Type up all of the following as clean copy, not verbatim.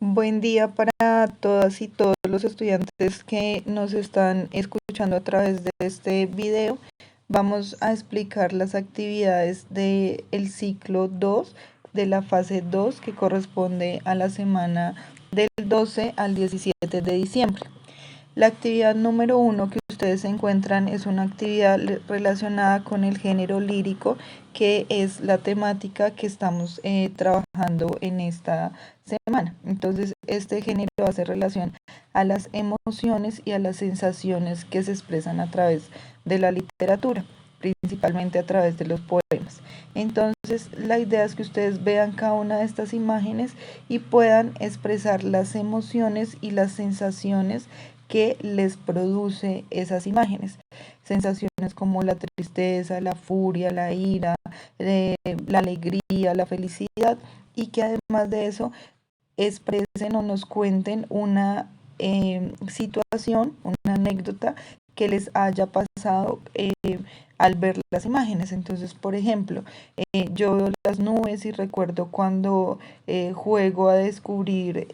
Buen día para todas y todos los estudiantes que nos están escuchando a través de este video. Vamos a explicar las actividades del ciclo 2 de la fase 2 que corresponde a la semana del 12 al 17 de diciembre. La actividad número 1 que ustedes encuentran es una actividad relacionada con el género lírico, que es la temática que estamos trabajando en esta semana. Entonces, este género hace relación a las emociones y a las sensaciones que se expresan a través de la literatura, principalmente a través de los poemas. Entonces, la idea es que ustedes vean cada una de estas imágenes y puedan expresar las emociones y las sensaciones que les produce esas imágenes. Sensaciones como la tristeza, la furia, la ira, la alegría, la felicidad, y que además de eso expresen o nos cuenten una situación, una anécdota que les haya pasado al ver las imágenes. Entonces, por ejemplo, yo veo las nubes y recuerdo cuando juego a descubrir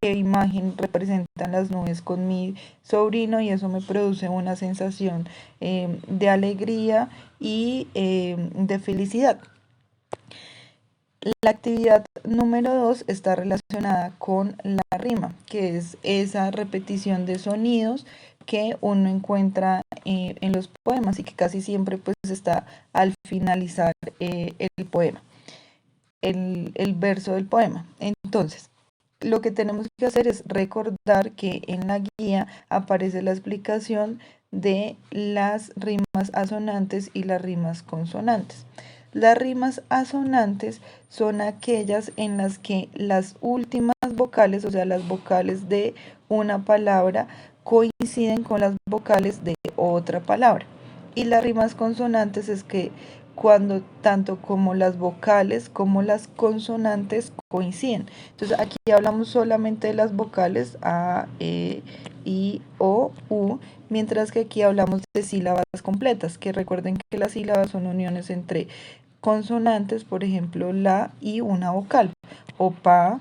qué imagen representan las nubes con mi sobrino, y eso me produce una sensación de alegría y de felicidad. La actividad número 2 está relacionada con la rima, que es esa repetición de sonidos que uno encuentra en los poemas y que casi siempre pues está al finalizar el poema, el verso del poema. Entonces, lo que tenemos que hacer es recordar que en la guía aparece la explicación de las rimas asonantes y las rimas consonantes. Las rimas asonantes son aquellas en las que las últimas vocales, o sea, las vocales de una palabra, coinciden con las vocales de otra palabra. Y las rimas consonantes es que cuando tanto como las vocales como las consonantes coinciden. Entonces aquí hablamos solamente de las vocales A, E, I, O, U, mientras que aquí hablamos de sílabas completas, que recuerden que las sílabas son uniones entre consonantes, por ejemplo, la y una vocal, o pa,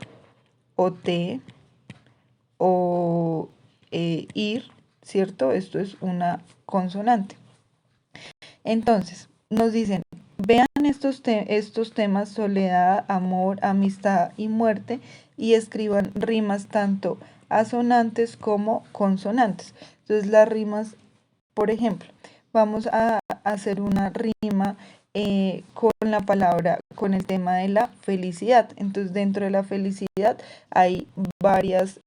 o te, o ir, ¿cierto? Esto es una consonante. Entonces, nos dicen, vean estos temas: soledad, amor, amistad y muerte, y escriban rimas tanto asonantes como consonantes. Entonces, las rimas, por ejemplo, vamos a hacer una rima con la palabra, con el tema de la felicidad. Entonces, dentro de la felicidad hay varias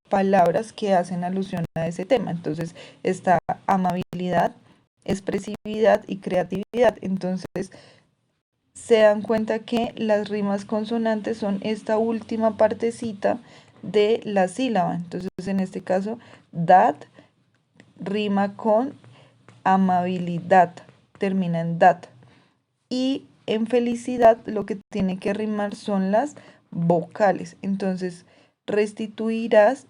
palabras que hacen alusión a ese tema. Entonces, está amabilidad, expresividad y creatividad. Entonces, se dan cuenta que las rimas consonantes son esta última partecita de la sílaba. Entonces, en este caso, dad rima con amabilidad, termina en dat. Y en felicidad lo que tiene que rimar son las vocales. Entonces, restituirás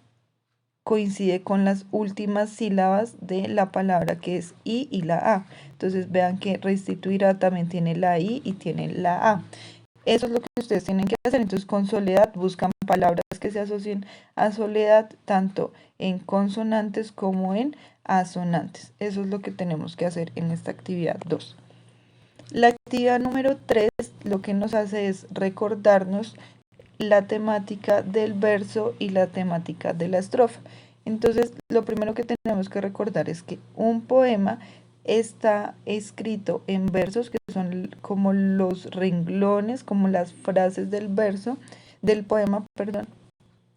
coincide con las últimas sílabas de la palabra, que es I y la A. Entonces vean que restituirá también tiene la I y tiene la A. Eso es lo que ustedes tienen que hacer. Entonces, con soledad buscan palabras que se asocien a soledad, tanto en consonantes como en asonantes. Eso es lo que tenemos que hacer en esta actividad 2. La actividad número 3 lo que nos hace es recordarnos la temática del verso y la temática de la estrofa. Entonces, lo primero que tenemos que recordar es que un poema está escrito en versos, que son como los renglones, como las frases del verso, del poema, perdón,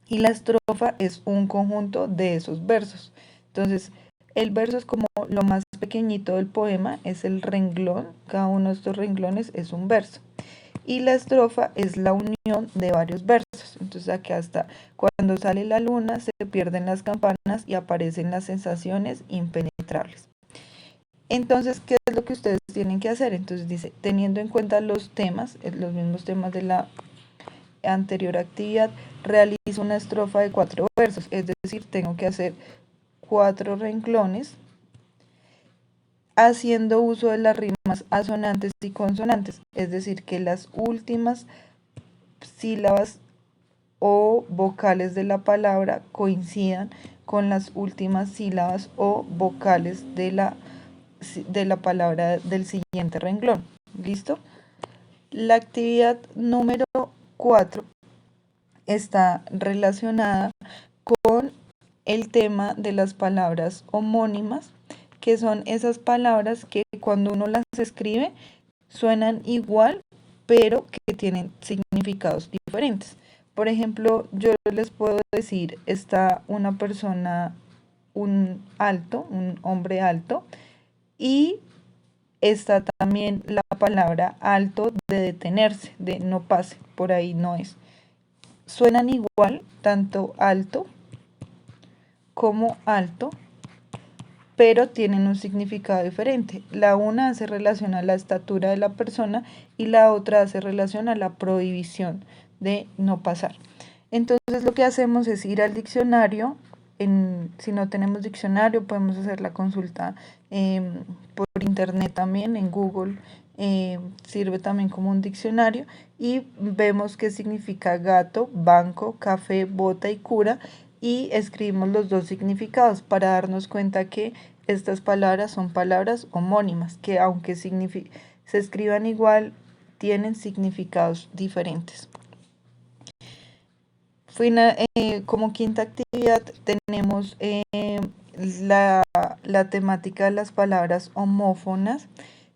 y la estrofa es un conjunto de esos versos. Entonces, el verso es como lo más pequeñito del poema, es el renglón, cada uno de estos renglones es un verso. Y la estrofa es la unión de varios versos. Entonces aquí hasta cuando sale la luna se pierden las campanas y aparecen las sensaciones impenetrables. Entonces, ¿qué es lo que ustedes tienen que hacer? Entonces dice, teniendo en cuenta los temas, los mismos temas de la anterior actividad, realizo una estrofa de 4 versos, es decir, tengo que hacer 4 renglones haciendo uso de las rimas asonantes y consonantes, es decir, que las últimas sílabas o vocales de la palabra coincidan con las últimas sílabas o vocales de la palabra del siguiente renglón. ¿Listo? La actividad número 4 está relacionada con el tema de las palabras homónimas, que son esas palabras que cuando uno las escribe suenan igual, pero que tienen significados diferentes. Por ejemplo, yo les puedo decir, está una persona, un hombre alto, y está también la palabra alto de detenerse, de no pase, por ahí no es. Suenan igual, tanto alto como alto, pero tienen un significado diferente. La una hace relación a la estatura de la persona y la otra hace relación a la prohibición de no pasar. Entonces lo que hacemos es ir al diccionario. Si no tenemos diccionario, podemos hacer la consulta por internet también, en Google. Sirve también como un diccionario y vemos qué significa gato, banco, café, bota y cura, y escribimos los dos significados para darnos cuenta que estas palabras son palabras homónimas, que aunque se escriban igual, tienen significados diferentes. Como quinta actividad tenemos la temática de las palabras homófonas,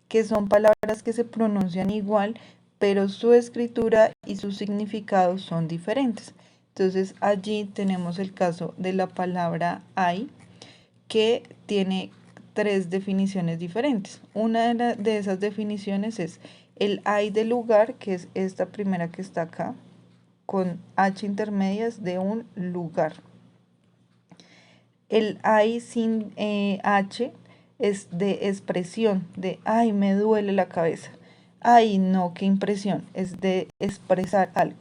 que son palabras que se pronuncian igual, pero su escritura y su significado son diferentes. Entonces allí tenemos el caso de la palabra hay, que tiene 3 definiciones diferentes. Una de esas definiciones es el hay de lugar, que es esta primera que está acá, con H intermedias, de un lugar. El hay sin H es de expresión, de ay, me duele la cabeza. Ay, no, qué impresión, es de expresar algo.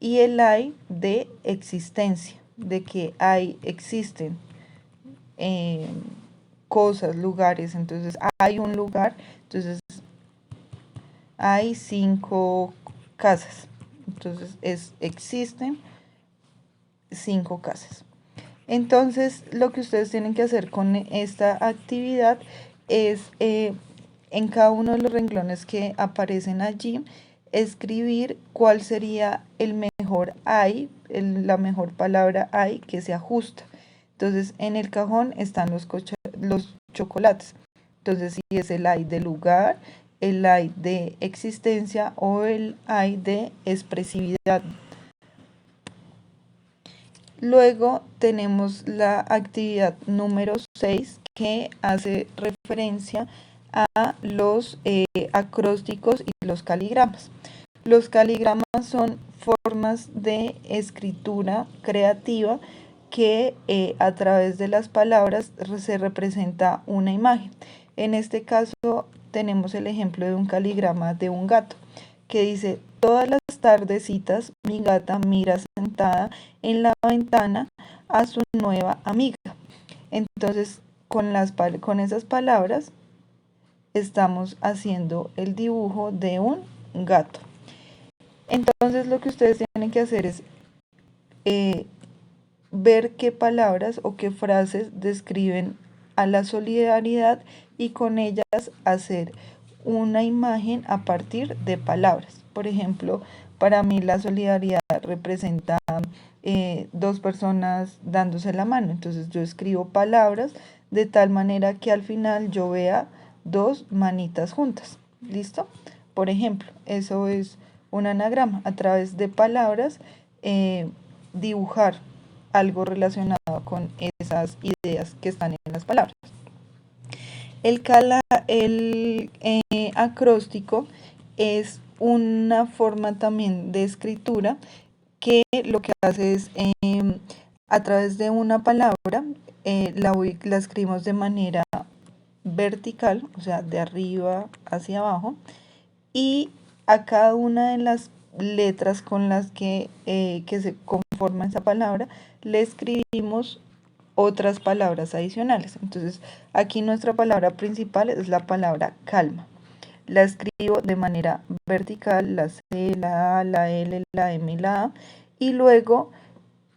Y el hay de existencia, de que existen cosas, lugares. Entonces hay un lugar, entonces hay 5 casas. Entonces existen 5 casas. Entonces lo que ustedes tienen que hacer con esta actividad es en cada uno de los renglones que aparecen allí, escribir cuál sería el mejor hay, la mejor palabra hay que se ajusta. Entonces en el cajón están los chocolates. Entonces si es el hay de lugar, el hay de existencia o el hay de expresividad. Luego tenemos la actividad número 6, que hace referencia a los acrósticos y los caligramas. Los caligramas son formas de escritura creativa que a través de las palabras se representa una imagen. En este caso tenemos el ejemplo de un caligrama de un gato que dice: todas las tardecitas mi gata mira sentada en la ventana a su nueva amiga. Entonces con esas palabras estamos haciendo el dibujo de un gato. Entonces lo que ustedes tienen que hacer es ver qué palabras o qué frases describen a la solidaridad y con ellas hacer una imagen a partir de palabras. Por ejemplo, para mí la solidaridad representa 2 personas dándose la mano. Entonces yo escribo palabras de tal manera que al final yo vea 2 manitas juntas. ¿Listo? Por ejemplo, eso es un anagrama. A través de palabras, dibujar algo relacionado con esas ideas que están en las palabras. El acróstico es una forma también de escritura que lo que hace es a través de una palabra la escribimos de manera vertical, o sea, de arriba hacia abajo, y a cada una de las letras con las que se conforma esa palabra le escribimos otras palabras adicionales. Entonces aquí nuestra palabra principal es la palabra calma. La escribo de manera vertical, la C, la A, la L, la M y la A, y luego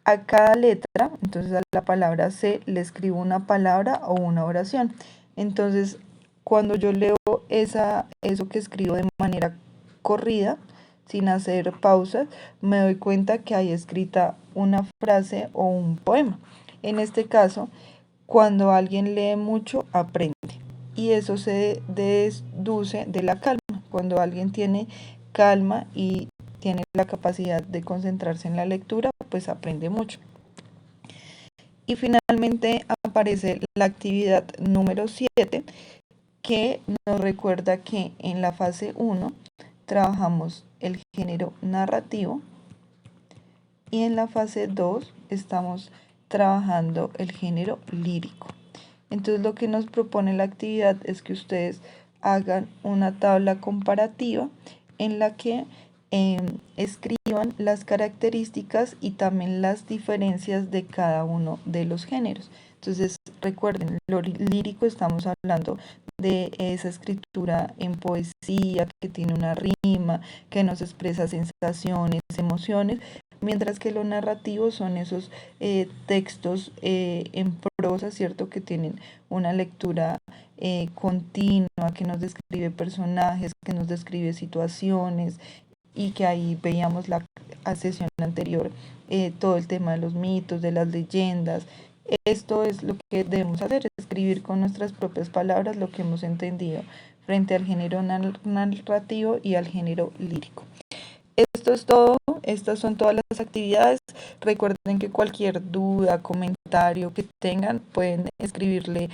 a cada letra, entonces a la palabra C le escribo una palabra o una oración. Entonces, cuando yo leo eso que escribo de manera corrida, sin hacer pausas, me doy cuenta que hay escrita una frase o un poema. En este caso, cuando alguien lee mucho, aprende. Y eso se deduce de la calma. Cuando alguien tiene calma y tiene la capacidad de concentrarse en la lectura, pues aprende mucho. Y finalmente aparece la actividad número 7, que nos recuerda que en la fase 1 trabajamos el género narrativo y en la fase 2 estamos trabajando el género lírico. Entonces lo que nos propone la actividad es que ustedes hagan una tabla comparativa en la que escriban las características y también las diferencias de cada uno de los géneros. Entonces recuerden, lo lírico estamos hablando de esa escritura en poesía que tiene una rima, que nos expresa sensaciones, emociones, mientras que lo narrativo son esos textos en prosa, ¿cierto? Que tienen una lectura continua, que nos describe personajes, que nos describe situaciones, y que ahí veíamos la sesión anterior, todo el tema de los mitos, de las leyendas. Esto es lo que debemos hacer, escribir con nuestras propias palabras lo que hemos entendido frente al género narrativo y al género lírico. Esto es todo, estas son todas las actividades. Recuerden que cualquier duda, comentario que tengan, pueden escribirle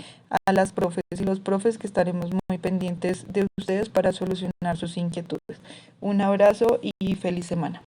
a las profes y los profes, que estaremos muy pendientes de ustedes para solucionar sus inquietudes. Un abrazo y feliz semana.